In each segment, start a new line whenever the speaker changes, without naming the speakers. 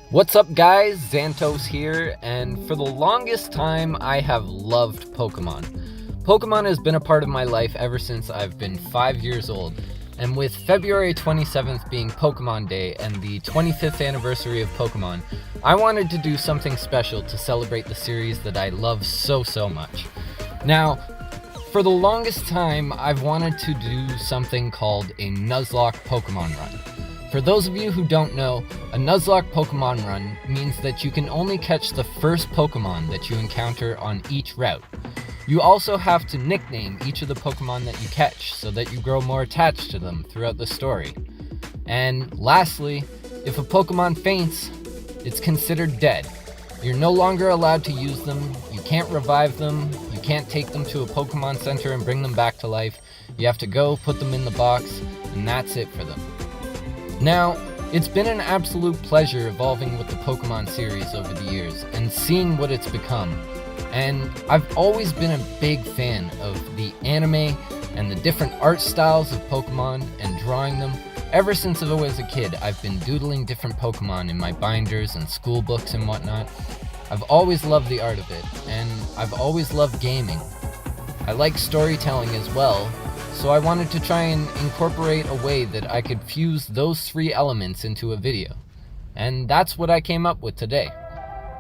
What's up guys, Xantos here, and for the longest time I have loved Pokemon. Pokemon has been a part of my life ever since I've been 5 years old, and with February 27th being Pokemon Day and the 25th anniversary of Pokemon, I wanted to do something special to celebrate the series that I love so much. Now, for the longest time I've wanted to do something called a Nuzlocke Pokemon Run. For those of you who don't know, a Nuzlocke Pokemon Run means that you can only catch the first Pokemon that you encounter on each route. You also have to nickname each of the Pokemon that you catch so that you grow more attached to them throughout the story. And lastly, if a Pokemon faints, it's considered dead. You're no longer allowed to use them, you can't revive them, you can't take them to a Pokemon Center and bring them back to life. You have to go, put them in the box, and that's it for them. Now, it's been an absolute pleasure evolving with the Pokemon series over the years and seeing what it's become. And I've always been a big fan of the anime and the different art styles of Pokemon and drawing them. Ever since I was a kid, I've been doodling different Pokemon in my binders and school books and whatnot. I've always loved the art of it, and I've always loved gaming. I like storytelling as well, so I wanted to try and incorporate a way that I could fuse those three elements into a video. And that's what I came up with today.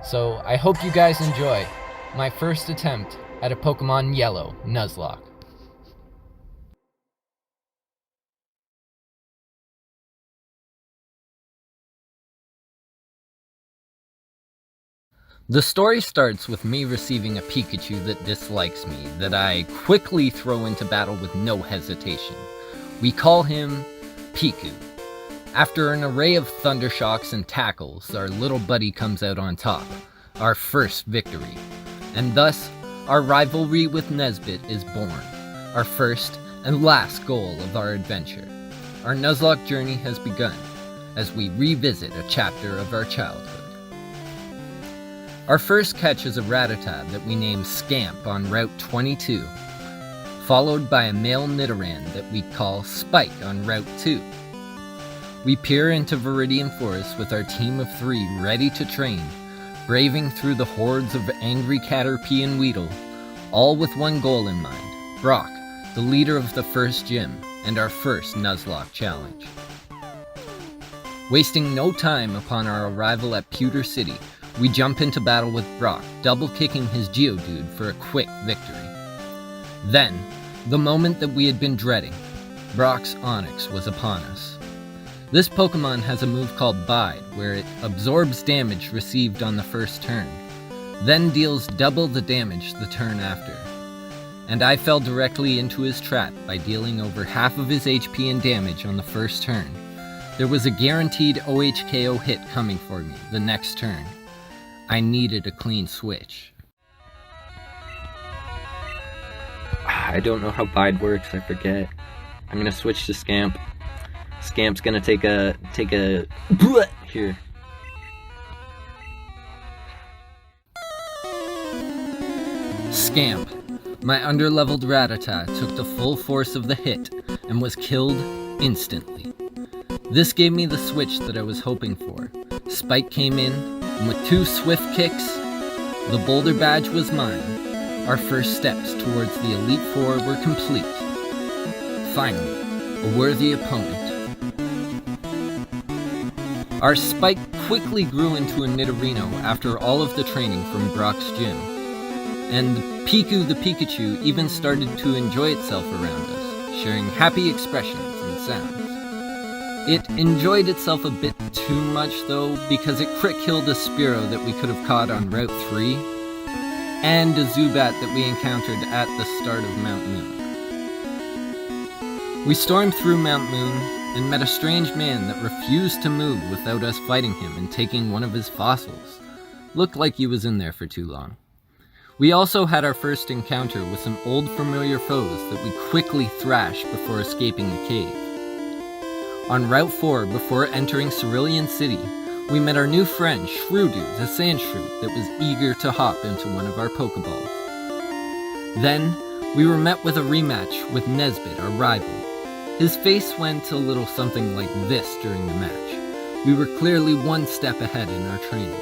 So I hope you guys enjoy my first attempt at a Pokemon Yellow Nuzlocke. The story starts with me receiving a Pikachu that dislikes me, that I quickly throw into battle with no hesitation. We call him Piku. After an array of thundershocks and tackles, our little buddy comes out on top, our first victory. And thus, our rivalry with Nesbit is born, our first and last goal of our adventure. Our Nuzlocke journey has begun, as we revisit a chapter of our childhood. Our first catch is a Rattata that we name Scamp on Route 22, followed by a male Nidoran that we call Spike on Route 2. We peer into Viridian Forest with our team of 3 ready to train, braving through the hordes of angry Caterpie and Weedle, all with one goal in mind: Brock, the leader of the first gym, and our first Nuzlocke challenge. Wasting no time upon our arrival at Pewter City, we jump into battle with Brock, double-kicking his Geodude for a quick victory. Then, the moment that we had been dreading, Brock's Onix was upon us. This Pokemon has a move called Bide, where it absorbs damage received on the first turn, then deals double the damage the turn after. And I fell directly into his trap by dealing over half of his HP and damage on the first turn. There was a guaranteed OHKO hit coming for me the next turn. I needed a clean switch.
I don't know how Bide works, I forget. I'm gonna switch to Scamp. Scamp's gonna take a here.
Scamp, my underleveled Rattata, took the full force of the hit and was killed instantly. This gave me the switch that I was hoping for. Spike came in, and with 2 swift kicks, the Boulder Badge was mine. Our first steps towards the Elite Four were complete. Finally, a worthy opponent. Our Spike quickly grew into a Nidorino after all of the training from Brock's gym. And Piku the Pikachu even started to enjoy itself around us, sharing happy expressions and sounds. It enjoyed itself a bit too much though, because it crit killed a Spearow that we could have caught on Route 3, and a Zubat that we encountered at the start of Mount Moon. We stormed through Mount Moon and met a strange man that refused to move without us fighting him and taking one of his fossils. Looked like he was in there for too long. We also had our first encounter with some old familiar foes that we quickly thrashed before escaping the cave. On Route 4, before entering Cerulean City, we met our new friend, Shrewdoo, the Sandshrew, that was eager to hop into one of our Pokeballs. Then, we were met with a rematch with Nesbit, our rival. His face went a little something like this during the match. We were clearly one step ahead in our training.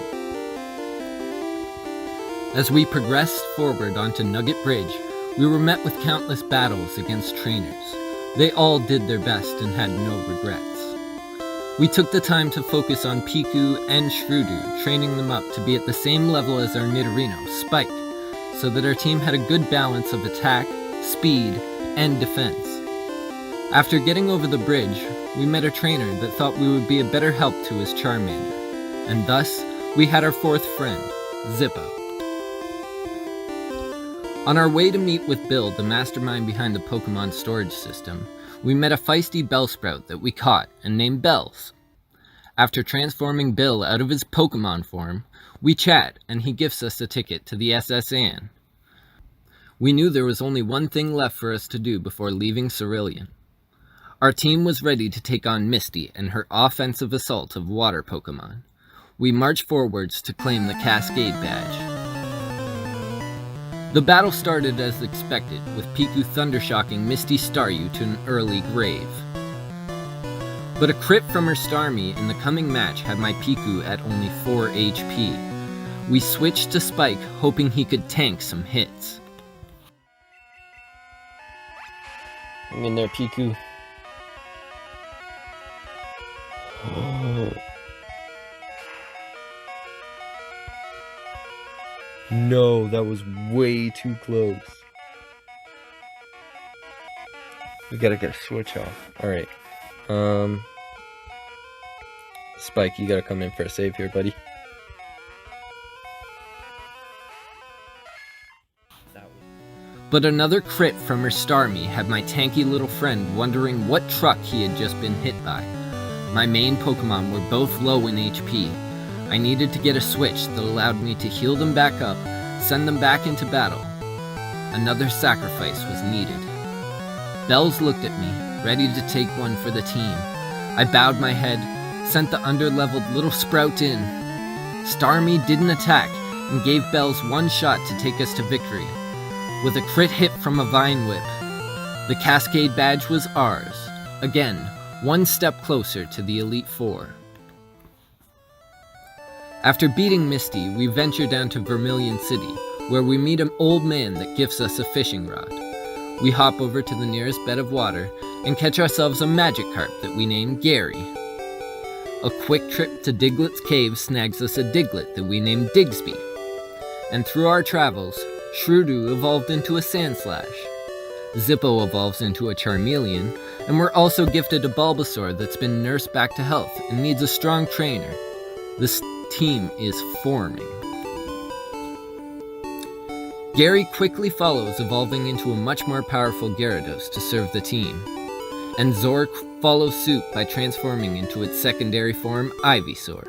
As we progressed forward onto Nugget Bridge, we were met with countless battles against trainers. They all did their best and had no regrets. We took the time to focus on Piku and Shrudu, training them up to be at the same level as our Nidorino, Spike, so that our team had a good balance of attack, speed, and defense. After getting over the bridge, we met a trainer that thought we would be a better help to his Charmander, and thus we had our fourth friend, Zippo. On our way to meet with Bill, the mastermind behind the Pokemon storage system, we met a feisty Bellsprout that we caught and named Bells. After transforming Bill out of his Pokemon form, we chat and he gifts us a ticket to the SS Anne. We knew there was only one thing left for us to do before leaving Cerulean. Our team was ready to take on Misty and her offensive assault of water Pokemon. We marched forwards to claim the Cascade Badge. The battle started as expected, with Piku thundershocking Misty Staryu to an early grave. But a crit from her Starmie in the coming match had my Piku at only 4 HP. We switched to Spike, hoping he could tank some hits.
Hang in there, Piku. No, that was way too close. We gotta get a switch off. Alright. Spike, you gotta come in for a save here, buddy.
But another crit from her Starmie had my tanky little friend wondering what truck he had just been hit by. My main Pokemon were both low in HP. I needed to get a switch that allowed me to heal them back up, send them back into battle. Another sacrifice was needed. Bells looked at me, ready to take one for the team. I bowed my head, sent the underleveled little Sprout in. Starmie didn't attack and gave Bells one shot to take us to victory. With a crit hit from a Vine Whip, the Cascade Badge was ours. Again, one step closer to the Elite Four. After beating Misty, we venture down to Vermilion City, where we meet an old man that gifts us a fishing rod. We hop over to the nearest bed of water and catch ourselves a Magikarp that we named Gary. A quick trip to Diglett's cave snags us a Diglett that we named Digsby. And through our travels, Shrudu evolved into a Sandslash. Zippo evolves into a Charmeleon, and we're also gifted a Bulbasaur that's been nursed back to health and needs a strong trainer. This team is forming. Gary quickly follows, evolving into a much more powerful Gyarados to serve the team. And Zor follows suit by transforming into its secondary form, Ivysaur.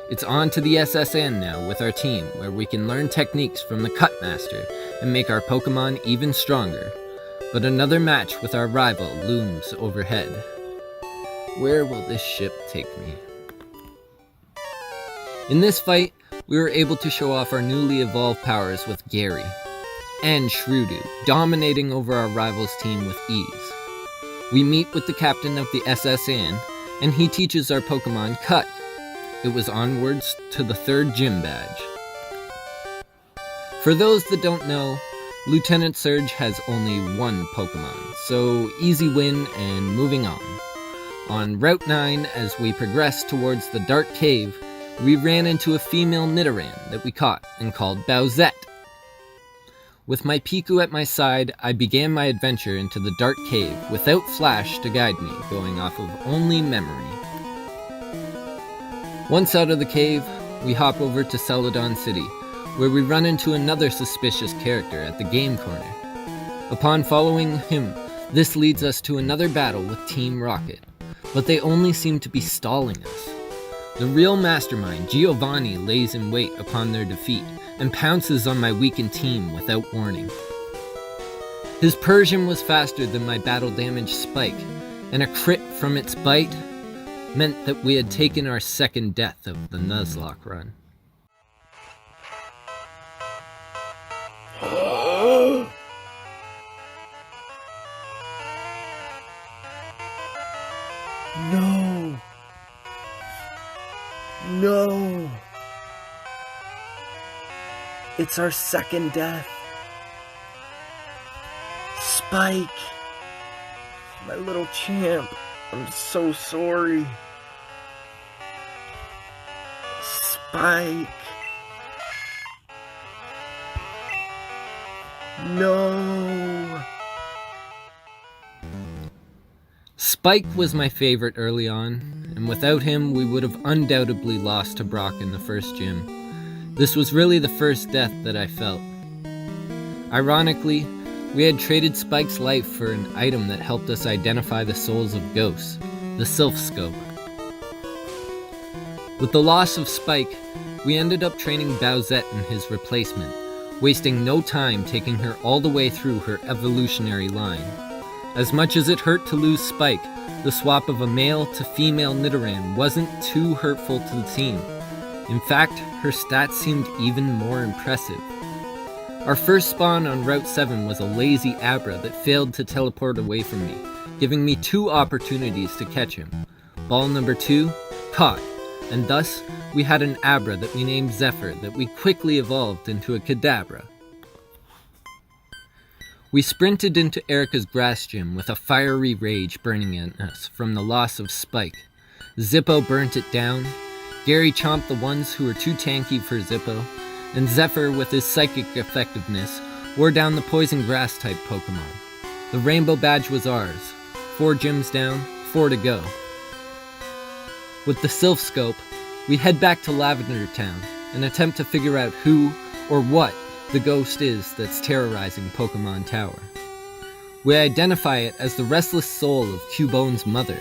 It's on to the SSN now with our team, where we can learn techniques from the Cut Master and make our Pokemon even stronger. But another match with our rival looms overhead. Where will this ship take me? In this fight, we were able to show off our newly evolved powers with Gary and Shrudu, dominating over our rival's team with ease. We meet with the captain of the SS Anne, and he teaches our Pokemon Cut. It was onwards to the 3rd gym badge. For those that don't know, Lieutenant Surge has only one Pokemon, so easy win and moving on. On Route 9, as we progressed towards the Dark Cave, we ran into a female Nidoran that we caught and called Bowsette. With my Piku at my side, I began my adventure into the Dark Cave without Flash to guide me, going off of only memory. Once out of the cave, we hop over to Celadon City, where we run into another suspicious character at the game corner. Upon following him, this leads us to another battle with Team Rocket, but they only seem to be stalling us. The real mastermind, Giovanni, lays in wait upon their defeat and pounces on my weakened team without warning. His Persian was faster than my battle-damaged Spike, and a crit from its bite meant that we had taken our second death of the Nuzlocke run.
No!
No! It's our second death. Spike! My little champ. I'm so sorry. Spike! No!
Spike was my favorite early on, and without him we would have undoubtedly lost to Brock in the first gym. This was really the first death that I felt. Ironically, we had traded Spike's life for an item that helped us identify the souls of ghosts, the Sylph Scope. With the loss of Spike, we ended up training Bowsette in his replacement, wasting no time taking her all the way through her evolutionary line. As much as it hurt to lose Spike, the swap of a male to female Nidoran wasn't too hurtful to the team. In fact, her stats seemed even more impressive. Our first spawn on Route 7 was a lazy Abra that failed to teleport away from me, giving me 2 opportunities to catch him. Ball number 2, caught, and thus we had an Abra that we named Zephyr that we quickly evolved into a Kadabra. We sprinted into Erica's grass gym with a fiery rage burning in us from the loss of Spike. Zippo burnt it down, Gary chomped the ones who were too tanky for Zippo, and Zephyr, with his psychic effectiveness, wore down the poison grass type Pokemon. The rainbow badge was ours. 4 gyms down, 4 to go. With the Sylph Scope, we head back to Lavender Town and attempt to figure out who or what the ghost is that's terrorizing Pokemon Tower. We identify it as the restless soul of Cubone's mother,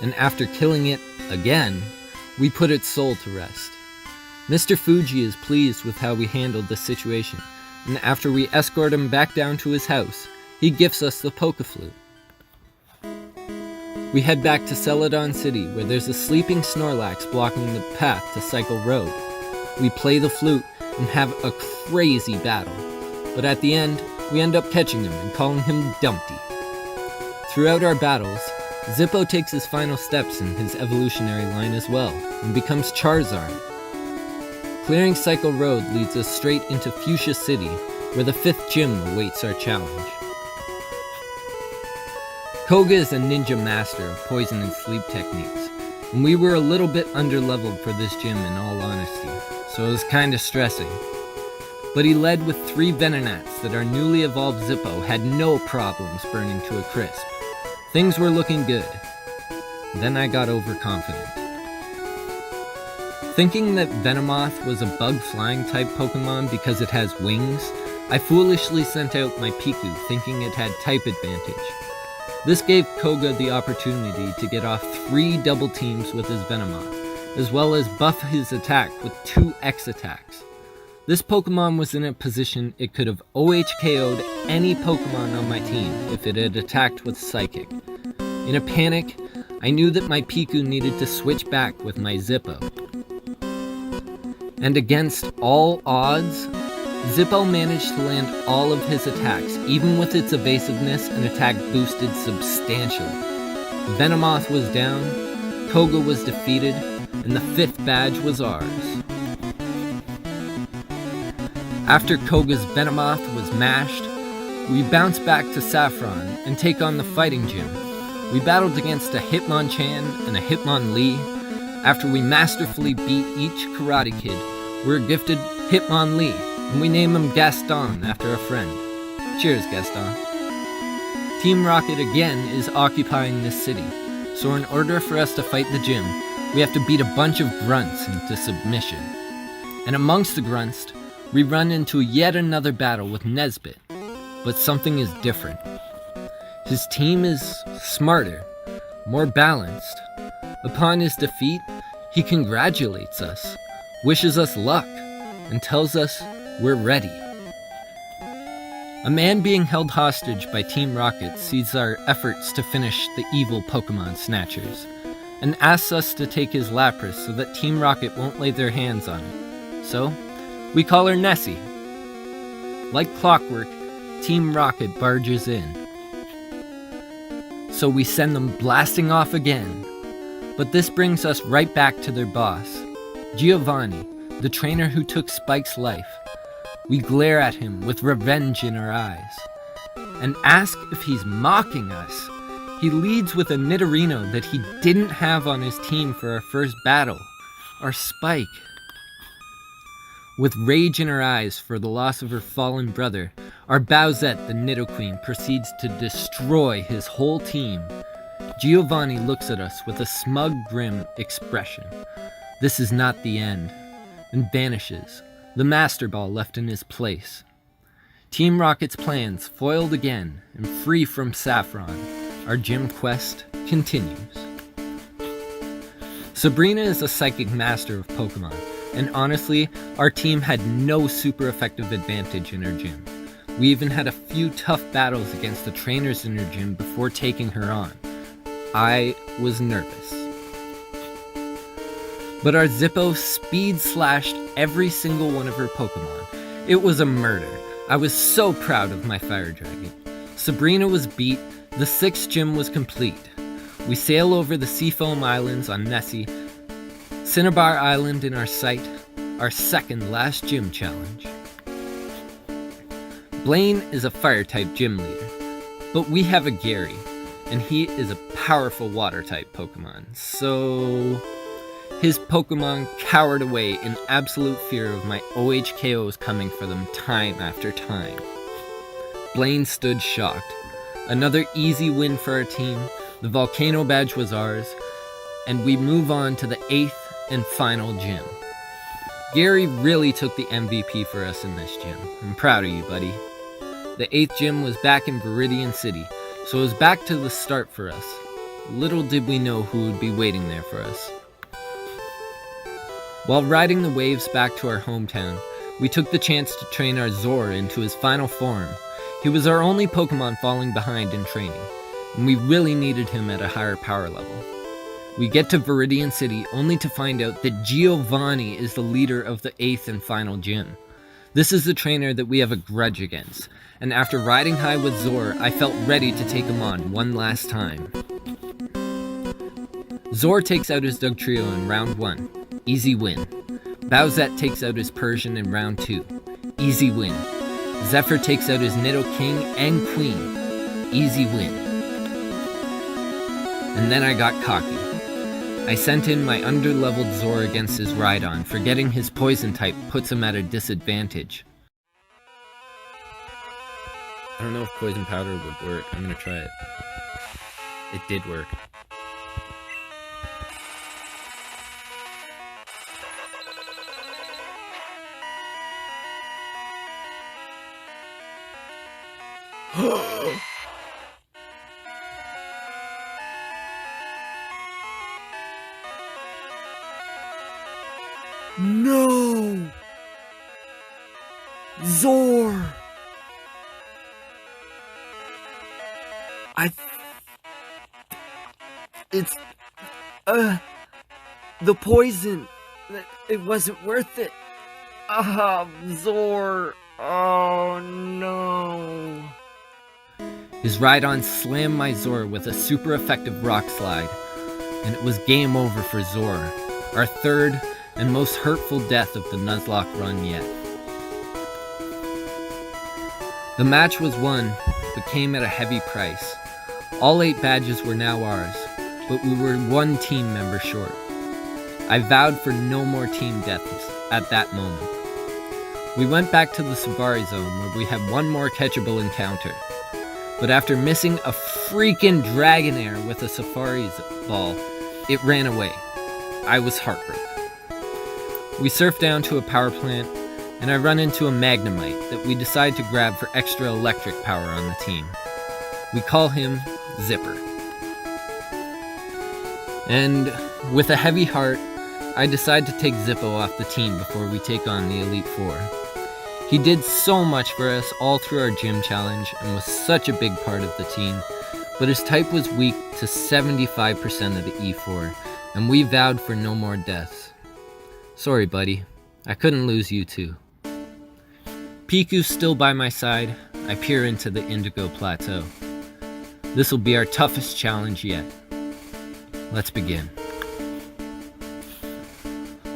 and after killing it again, we put its soul to rest. Mr. Fuji is pleased with how we handled the situation, and after we escort him back down to his house, he gifts us the Pokeflute. We head back to Celadon City, where there's a sleeping Snorlax blocking the path to Cycle Road. We play the flute and have a crazy battle, but at the end, we end up catching him and calling him Dumpty. Throughout our battles, Zippo takes his final steps in his evolutionary line as well, and becomes Charizard. Clearing Cycle Road leads us straight into Fuchsia City, where the 5th gym awaits our challenge. Koga is a ninja master of poison and sleep techniques, and we were a little bit underleveled for this gym in all honesty, so it was kinda stressing. But he led with 3 Venonats that our newly evolved Zippo had no problems burning to a crisp. Things were looking good. Then I got overconfident. Thinking that Venomoth was a bug flying type Pokemon because it has wings, I foolishly sent out my Piku thinking it had type advantage. This gave Koga the opportunity to get off 3 double teams with his Venomoth, as well as buff his attack with 2 X attacks. This Pokemon was in a position it could have OHKO'd any Pokemon on my team if it had attacked with Psychic. In a panic, I knew that my Piku needed to switch back with my Zippo. And against all odds, Zippo managed to land all of his attacks, even with its evasiveness and attack boosted substantially. Venomoth was down, Koga was defeated, and the 5th badge was ours. After Koga's Venomoth was mashed, we bounced back to Saffron and take on the fighting gym. We battled against a Hitmonchan and a Hitmonlee. After we masterfully beat each Karate Kid, we were gifted Hitmonlee, and we name him Gaston after a friend. Cheers, Gaston. Team Rocket again is occupying this city, so in order for us to fight the gym, we have to beat a bunch of grunts into submission. And amongst the grunts, we run into yet another battle with Nesbit, but something is different. His team is smarter, more balanced. Upon his defeat, he congratulates us, wishes us luck, and tells us we're ready. A man being held hostage by Team Rocket sees our efforts to finish the evil Pokemon Snatchers, and asks us to take his Lapras so that Team Rocket won't lay their hands on it. So, we call her Nessie. Like clockwork, Team Rocket barges in. So we send them blasting off again, but this brings us right back to their boss. Giovanni, the trainer who took Spike's life. We glare at him with revenge in our eyes and ask if he's mocking us. He leads with a Nidorino that he didn't have on his team for our first battle, our Spike. With rage in her eyes for the loss of her fallen brother, our Bowsette, the Nidoqueen, proceeds to destroy his whole team. Giovanni looks at us with a smug, grim expression. This is not the end, and vanishes, the Master Ball left in his place. Team Rocket's plans foiled again, and free from Saffron, our gym quest continues. Sabrina is a psychic master of Pokemon, and honestly, our team had no super effective advantage in her gym. We even had a few tough battles against the trainers in her gym before taking her on. I was nervous. But our Zippo speed slashed every single one of her Pokemon. It was a murder. I was so proud of my Fire Dragon. Sabrina was beat, the 6th gym was complete. We sail over the Seafoam Islands on Nessie, Cinnabar Island in our sight, our second last gym challenge. Blaine is a Fire-type gym leader, but we have a Gary, and he is a powerful Water-type Pokemon, so his Pokemon cowered away in absolute fear of my OHKOs coming for them time after time. Blaine stood shocked. Another easy win for our team, the Volcano Badge was ours, and we move on to the 8th and final gym. Gary really took the MVP for us in this gym. I'm proud of you, buddy. The 8th gym was back in Viridian City, so it was back to the start for us. Little did we know who would be waiting there for us. While riding the waves back to our hometown, we took the chance to train our Zor into his final form. He was our only Pokemon falling behind in training, and we really needed him at a higher power level. We get to Viridian City only to find out that Giovanni is the leader of the 8th and final gym. This is the trainer that we have a grudge against, and after riding high with Zor, I felt ready to take him on one last time. Zor takes out his Dugtrio in round 1. Easy win. Bowsette takes out his Persian in round 2. Easy win. Zephyr takes out his Nidoking and Queen. Easy win. And then I got cocky. I sent in my under-leveled Zor against his Rhydon, forgetting his poison type puts him at a disadvantage. I don't know if poison powder would work. I'm gonna try it. It did work.
No! Zor! It's... the poison. It wasn't worth it. Zor. Oh, no.
His Rhydon slammed my Zor with a super effective rock slide, and it was game over for Zor, our third and most hurtful death of the Nuzlocke run yet. The match was won, but came at a heavy price. All 8 badges were now ours, but we were 1 team member short. I vowed for no more team deaths at that moment. We went back to the Safari Zone where we had one more catchable encounter. But after missing a freaking Dragonair with a Safari's ball, it ran away. I was heartbroken. We surf down to a power plant, and I run into a Magnemite that we decide to grab for extra electric power on the team. We call him Zipper. And with a heavy heart, I decide to take Zippo off the team before we take on the Elite Four. He did so much for us all through our gym challenge and was such a big part of the team, but his type was weak to 75% of the E4, and we vowed for no more deaths. Sorry, buddy. I couldn't lose you too. Piku's still by my side. I peer into the Indigo Plateau. This will be our toughest challenge yet. Let's begin.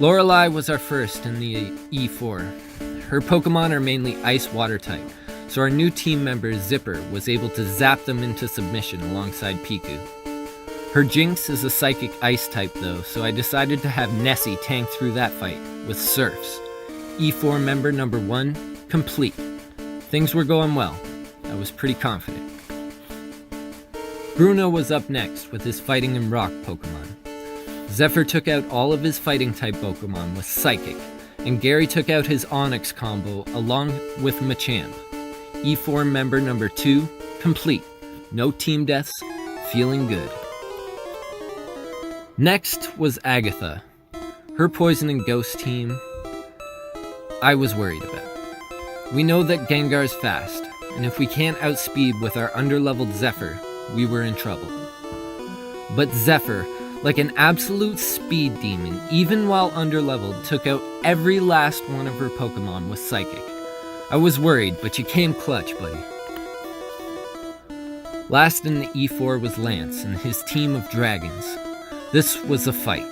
Lorelei was our first in the E4. Her Pokemon are mainly ice-water type, so our new team member Zipper was able to zap them into submission alongside Piku. Her Jinx is a psychic ice type though, so I decided to have Nessie tank through that fight with Surfs. E4 member number 1, complete. Things were going well. I was pretty confident. Bruno was up next with his fighting and rock Pokemon. Zephyr took out all of his fighting type Pokemon with Psychic, and Gary took out his Onix combo along with Machamp. E4 member number 2, complete. No team deaths, feeling good. Next was Agatha. Her Poison and Ghost team, I was worried about. We know that Gengar's fast, and if we can't outspeed with our underleveled Zephyr, we were in trouble. But Zephyr, like an absolute speed demon, even while underleveled, took out every last one of her Pokemon with Psychic. I was worried, but you came clutch, buddy. Last in the E4 was Lance and his team of dragons. This was a fight.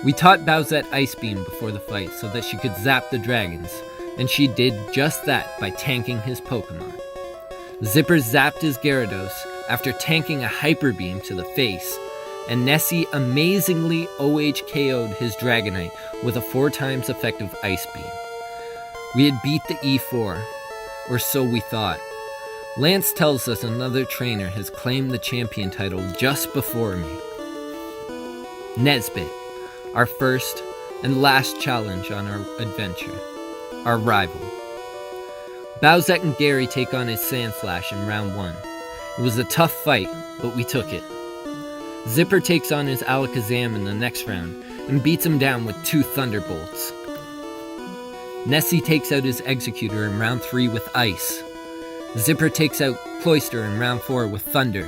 We taught Bowsette Ice Beam before the fight so that she could zap the dragons, and she did just that by tanking his Pokemon. Zipper zapped his Gyarados after tanking a Hyper Beam to the face, and Nessie amazingly OHKO'd his Dragonite with a 4 times effective Ice Beam. We had beat the E4, or so we thought. Lance tells us another trainer has claimed the champion title just before me. Nesbit, our first and last challenge on our adventure, our rival. Bowsette and Gary take on his Sandslash in round 1. It was a tough fight, but we took it. Zipper takes on his Alakazam in the next round and beats him down with 2 Thunderbolts. Nessie takes out his Executor in round 3 with Ice. Zipper takes out Cloyster in round 4 with Thunder.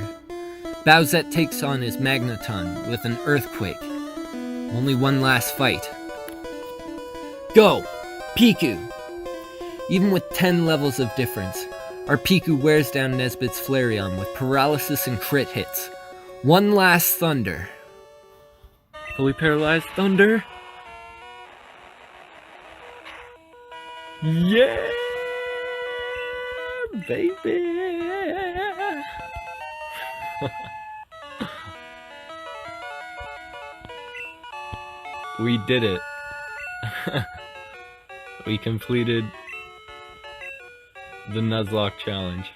Bowsette takes on his Magneton with an Earthquake. Only one last fight. Go! Piku! Even with 10 levels of difference, our Piku wears down Nesbit's Flareon with paralysis and crit hits. One last Thunder. Fully paralyzed Thunder? Yeah, baby! We did it. We completed the Nuzlocke challenge.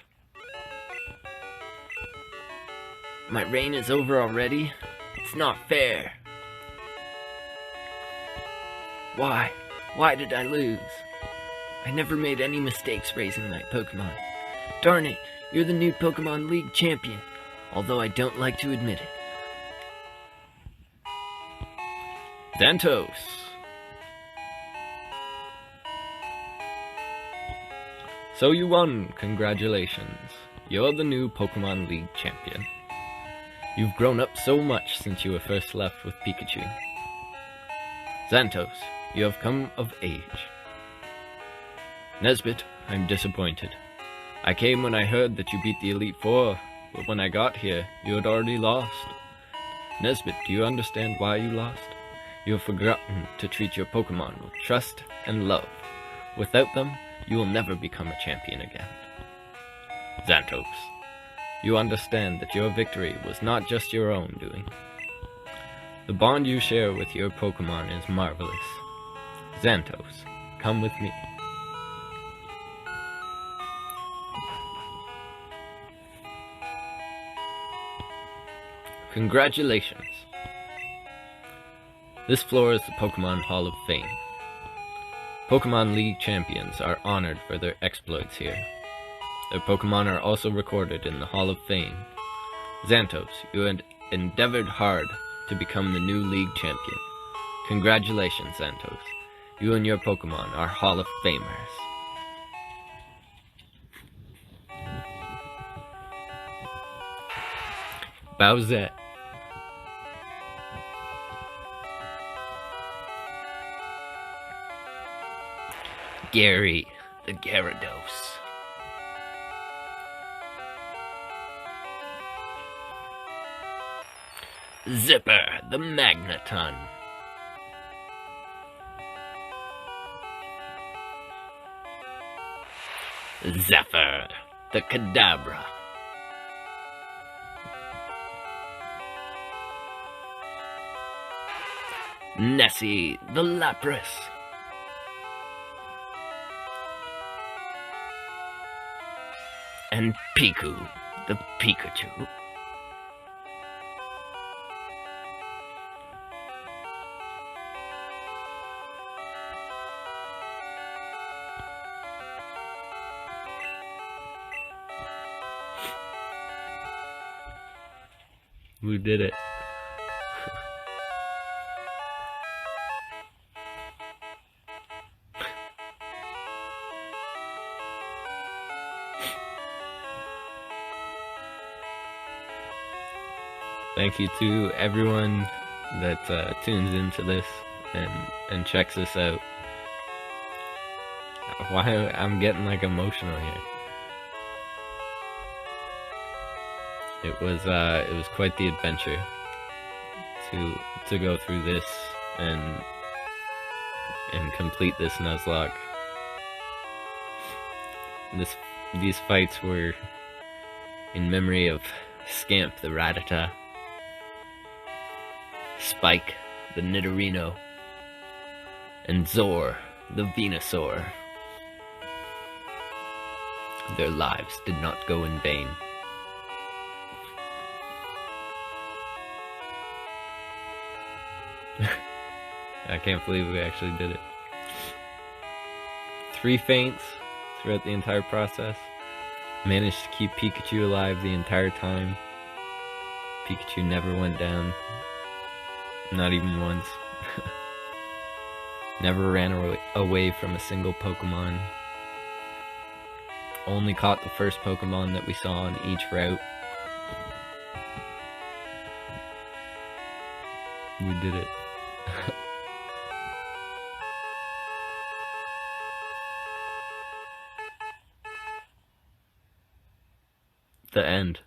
My reign is over already? It's not fair. Why? Why did I lose? I never made any mistakes raising my Pokemon. Darn it, you're the new Pokemon League champion, although I don't like to admit it. Xantos. So you won, congratulations. You're the new Pokemon League champion. You've grown up so much since you were first left with Pikachu. Xantos, you have come of age. Nesbit, I'm disappointed. I came when I heard that you beat the Elite Four, but when I got here, you had already lost. Nesbit, do you understand why you lost? You have forgotten to treat your Pokemon with trust and love. Without them, you will never become a champion again. Xantos, you understand that your victory was not just your own doing. The bond you share with your Pokemon is marvelous. Xantos, come with me. Congratulations. This floor is the Pokemon Hall of Fame. Pokemon League champions are honored for their exploits here. Their Pokemon are also recorded in the Hall of Fame. Xantos, you had endeavored hard to become the new League champion. Congratulations, Xantos. You and your Pokemon are Hall of Famers. Bowsette. Gary, the Gyarados. Zipper, the Magneton.
Zephyr, the Kadabra. Nessie, the Lapras. And Piku, the Pikachu. We did it. Thank you to everyone that tunes into this and checks this out. Why I'm getting like emotional here. It was quite the adventure to go through this and complete this Nuzlocke. These fights were in memory of Scamp the Rattata, Spike the Nidorino, and Zor the Venusaur. Their lives did not go in vain. I can't believe we actually did it. 3 faints throughout the entire process. Managed to keep Pikachu alive the entire time. Pikachu never went down. Not even once. Never ran away from a single Pokemon. Only caught the first Pokemon that we saw on each route. We did it. The end.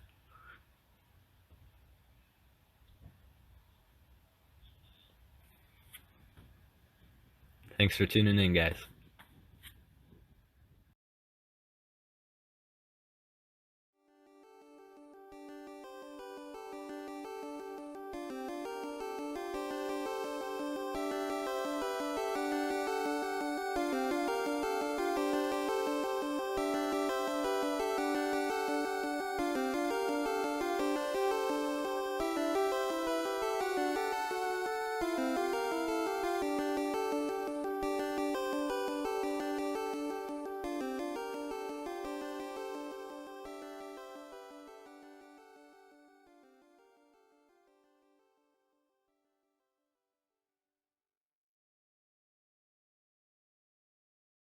Thanks for tuning in, guys.